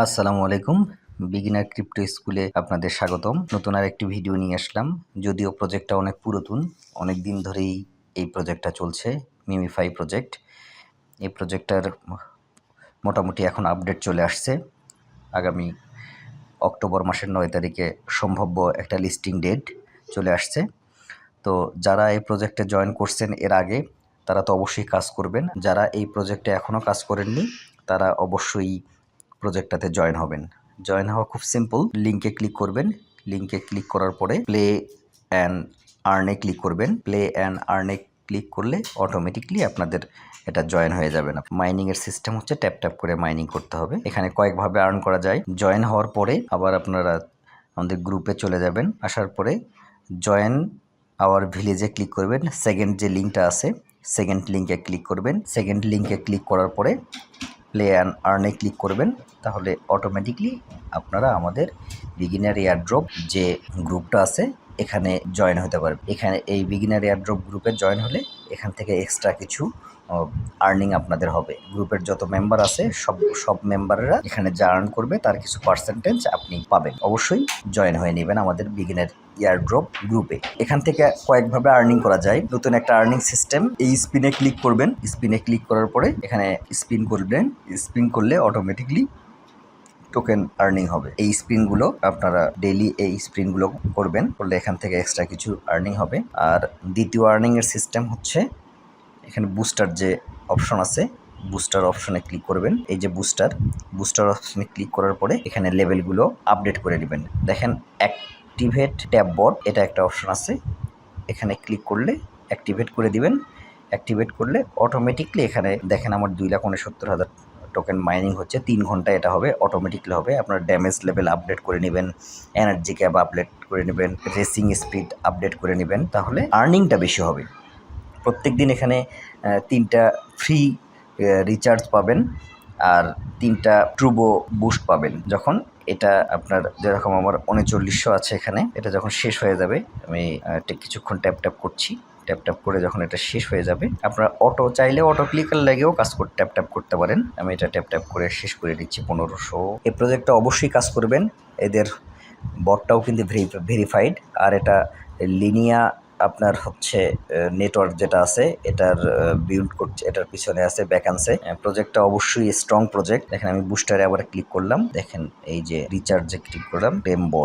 আসসালামু আলাইকুম। Beginner crypto স্কুলে আপনাদের স্বাগতম। নতুন আরেকটি ভিডিও নিয়ে আসলাম। যদিও প্রজেক্টটা অনেক পুরাতন, অনেক দিন ধরেই এই প্রজেক্টটা চলছে, মিমিফাই প্রজেক্ট। এই প্রজেক্টটার মোটামুটি এখন আপডেট চলে আসছে। আগামী অক্টোবর মাসের 9 তারিখে সম্ভাব্য একটা লিস্টিং ডেট চলে আসছে। তো যারা এই প্রজেক্টে জয়েন করছেন এর আগে, তারা তো অবশ্যই কাজ করবেন। যারা এই প্রজেক্টে এখনও কাজ করেননি, তারা অবশ্যই প্রজেক্টটাতে জয়েন হবেন। জয়েন হওয়া খুব সিম্পল। লিঙ্কে ক্লিক করবেন। লিঙ্কে ক্লিক করার পরে প্লে অ্যান্ড আর্নে ক্লিক করবেন। প্লে অ্যান্ড আর্নে ক্লিক করলে অটোমেটিকলি আপনাদের এটা জয়েন হয়ে যাবে না। মাইনিংয়ের সিস্টেম হচ্ছে ট্যাপ ট্যাপ করে মাইনিং করতে হবে। এখানে কয়েকভাবে আর্ন করা যায়। জয়েন হওয়ার পরে আবার আপনারা আমাদের গ্রুপে চলে যাবেন। আসার পরে জয়েন আওয়ার ভিলেজে ক্লিক করবেন। সেকেন্ড যে লিঙ্কটা আছে, সেকেন্ড লিঙ্কে ক্লিক করবেন। সেকেন্ড লিঙ্কে ক্লিক করার পরে প্লে অ্যান্ড আর্নে ক্লিক করবেন। তাহলে অটোমেটিকলি আপনারা আমাদের বিগিনার এয়ারড্রপ যে গ্রুপটা আছে এখানে জয়েন হতে পারবেন। এখানে এই বিগিনার এয়ারড্রপ গ্রুপে জয়েন হলে এখান থেকে এক্সট্রা কিছু আর্নিং আপনাদের হবে। গ্রুপের যত মেম্বার আছে সব মেম্বাররা এখানে যা আর্ন করবে তার কিছু পার্সেন্টেজ আপনি পাবেন। অবশ্যই জয়েন হয়ে নেবেন আমাদের বিগিনার এয়ারড্রপ গ্রুপে। এখান থেকে কয়েকভাবে আর্নিং করা যায়। নতুন একটা আর্নিং সিস্টেম। এই স্পিনে ক্লিক করবেন। স্পিনে ক্লিক করার পরে এখানে স্পিন করবেন। স্পিন করলে অটোমেটিকলি টোকেন আর্নিং হবে। এই স্পিনগুলো আপনারা ডেইলি এই স্পিনগুলো করবেন, করলে এখান থেকে এক্সট্রা কিছু আর্নিং হবে। আর দ্বিতীয় আর্নিংয়ের সিস্টেম হচ্ছে এখানে বুস্টার যে অপশন আছে, বুস্টার অপশনে ক্লিক করবেন। এই যে বুস্টার অপশনে ক্লিক করার পরে এখানে লেভেলগুলো আপডেট করে নেবেন। দেখেন অ্যাক্টিভেট ট্যাব বট, এটা একটা অপশন আছে। এখানে ক্লিক করলে অ্যাক্টিভেট করে দিবেন। অ্যাক্টিভেট করলে অটোমেটিকলি এখানে দেখেন আমার 2,69,000 টোকেন মাইনিং হচ্ছে। 3 ঘন্টা এটা হবে, অটোমেটিকলি হবে। আপনার ড্যামেজ লেভেল আপডেট করে নেবেন, এনার্জি ক্যাপ আপডেট করে নেবেন, রেসিং স্পিড আপডেট করে নেবেন, তাহলে আর্নিংটা বেশি হবে। প্রত্যেক দিন এখানে 3টা ফ্রি রিচার্জ পাবেন আর 3টা ট্রুবো বুস্ট পাবেন। যখন এটা আপনার যেরকম আমার 3900 আছে এখানে, এটা যখন শেষ হয়ে যাবে, আমি কিছুক্ষণ ট্যাপ ট্যাপ করছি। ট্যাপ ট্যাপ করে যখন এটা শেষ হয়ে যাবে, আপনারা চাইলে অটো ক্লিকার লাগেও কাজ করতে ট্যাপ ট্যাপ করতে পারেন। আমি এটা ট্যাপ ট্যাপ করে শেষ করে দিচ্ছি 1500। এই প্রজেক্টটা অবশ্যই কাজ করবেন। এদের বটটাও কিন্তু ভেরিফাইড। আর এটা লিনিয়া আপনার হচ্ছে নেটওয়ার্ক যেটা আছে এটার বিল্ড করছে, এটার পিছনে আছে ব্যাকআন্সে। প্রজেক্টটা অবশ্যই স্ট্রং প্রজেক্ট। দেখেন আমি বুস্টারে আবার ক্লিক করলাম, দেখেন এই যে রিচার্জে ক্লিক করলাম,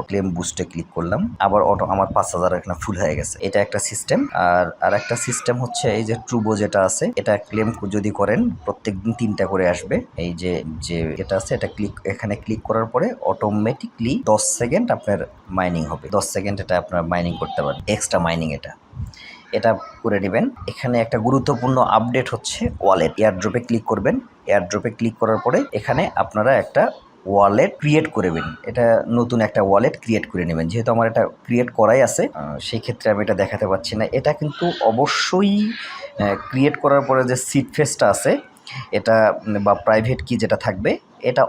ক্লেম বুস্টে ক্লিক করলাম, আবার আমার 5,000 এখানে ফুল হয়ে গেছে। এটা একটা সিস্টেম। আর একটা সিস্টেম হচ্ছে এই যে ট্রুবো যেটা আছে, এটা ক্লেম যদি করেন প্রত্যেকদিন 3টা করে আসবে। এই যে এটা আছে, এটা এখানে ক্লিক করার পরে অটোমেটিকলি 10 সেকেন্ড আপনার মাইনিং হবে। 10 সেকেন্ড এটা আপনার মাইনিং করতে পারেন, এক্সট্রা মাইনিং এটা করে নেবেন। এখানে একটা গুরুত্বপূর্ণ আপডেট হচ্ছে ওয়ালেট। এয়ারড্রপে ক্লিক করবেন। এয়ারড্রপে ক্লিক করার পরে এখানে আপনারা একটা ওয়ালেট ক্রিয়েট করবেন। এটা নতুন একটা ওয়ালেট ক্রিয়েট করে নেবেন। যেহেতু আমার এটা ক্রিয়েট করাই আছে, সেই ক্ষেত্রে আমি এটা দেখাতে পারছি না। এটা কিন্তু অবশ্যই ক্রিয়েট করার পরে যে সিড ফেসটা আছে এটা বা প্রাইভেট কি যেটা থাকবে, এটা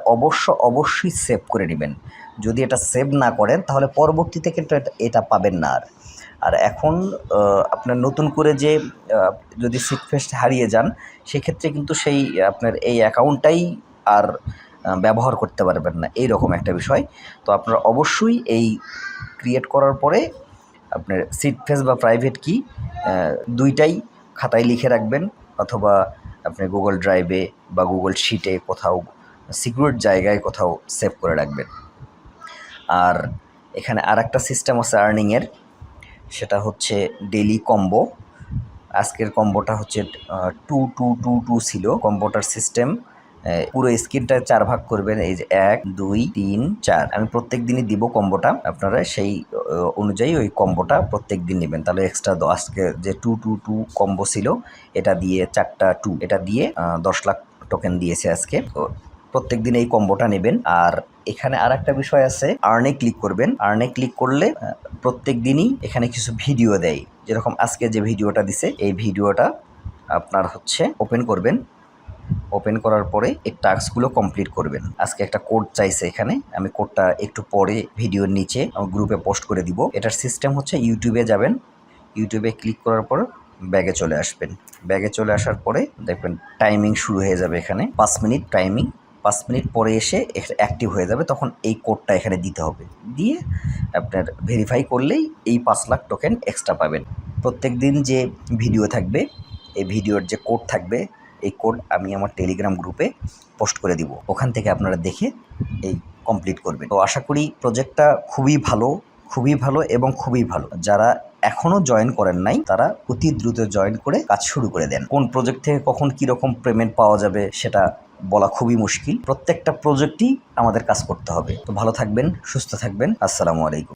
অবশ্যই সেভ করে নেবেন। যদি এটা সেভ না করেন তাহলে পরবর্তীতে কিন্তু এটা পাবেন না। আর এখন আপনার নতুন করে যে যদি সিড ফেস হারিয়ে যান, সেক্ষেত্রে কিন্তু সেই আপনার এই অ্যাকাউন্টটাই আর ব্যবহার করতে পারবেন না, এইরকম একটা বিষয়। তো আপনারা অবশ্যই এই ক্রিয়েট করার পরে আপনার সিড ফেস বা প্রাইভেট কি দুইটাই খাতায় লিখে রাখবেন, অথবা আপনি গুগল ড্রাইভে বা গুগল শিটে কোথাও সিকিউর জায়গায় কোথাও সেভ করে রাখবেন। আর এখানে আর একটা সিস্টেম আছে আর্নিংয়ের, সেটা হচ্ছে ডেইলি কম্বো। আজকের কম্বোটা হচ্ছে 2 ছিল কম্বোটার সিস্টেম। পুরো স্ক্রিনটা 4 ভাগ করবেন। এই যে 1 2 3 4, আমি প্রত্যেক দিনই দিব কম্বোটা। আপনারা সেই অনুযায়ী ওই কম্বোটা প্রত্যেক দিন নেবেন, তাহলে এক্সট্রা আজকে যে 2 কম্বো ছিল এটা দিয়ে 4টা 2, এটা দিয়ে 10 লাখ টোকেন দিয়েছে আজকে। তো প্রত্যেক দিন এই কম্বোটা নেবেন। আর এখানে আর একটা বিষয় আছে, আর্নে ক্লিক করবেন। আর্নে ক্লিক করলে প্রত্যেক দিনই এখানে কিছু ভিডিও দেয়। যেরকম আজকে যে ভিডিওটা দিছে, এই ভিডিওটা আপনার হচ্ছে ওপেন করবেন। ওপেন করার পরে এই টাস্কগুলো কমপ্লিট করবেন। আজকে একটা কোড চাইছে এখানে, আমি কোডটা একটু পরে ভিডিওর নিচে গ্রুপে পোস্ট করে দিব। এটার সিস্টেম হচ্ছে ইউটিউবে যাবেন। ইউটিউবে ক্লিক করার পর ব্যাগে চলে আসবেন। ব্যাগে চলে আসার পরে দেখবেন টাইমিং শুরু হয়ে যাবে। এখানে 5 মিনিট টাইমিং, 5 মিনিট পরে এসে অ্যাক্টিভ হয়ে যাবে, তখন এই কোডটা এখানে দিতে হবে। দিয়ে আপনার ভেরিফাই করলেই এই 5 লাখ টোকেন এক্সট্রা পাবেন। প্রত্যেক দিন যে ভিডিও থাকবে, এই ভিডিওর যে কোড থাকবে, এই কোড আমি আমার টেলিগ্রাম গ্রুপে পোস্ট করে দিব। ওখান থেকে আপনারা দেখে এই কমপ্লিট করবেন। তো আশা করি প্রজেক্টটা খুবই ভালো এবং খুবই ভালো। যারা এখনও জয়েন করেন নাই তারা অতি দ্রুত জয়েন করে কাজ শুরু করে দেন। কোন প্রজেক্ট থেকে কখন কীরকম পেমেন্ট পাওয়া যাবে সেটা বলা খুবই মুশকিল। প্রত্যেকটা প্রজেক্টই আমাদের কাজ করতে হবে। তো ভালো থাকবেন, সুস্থ থাকবেন। আসসালামু আলাইকুম।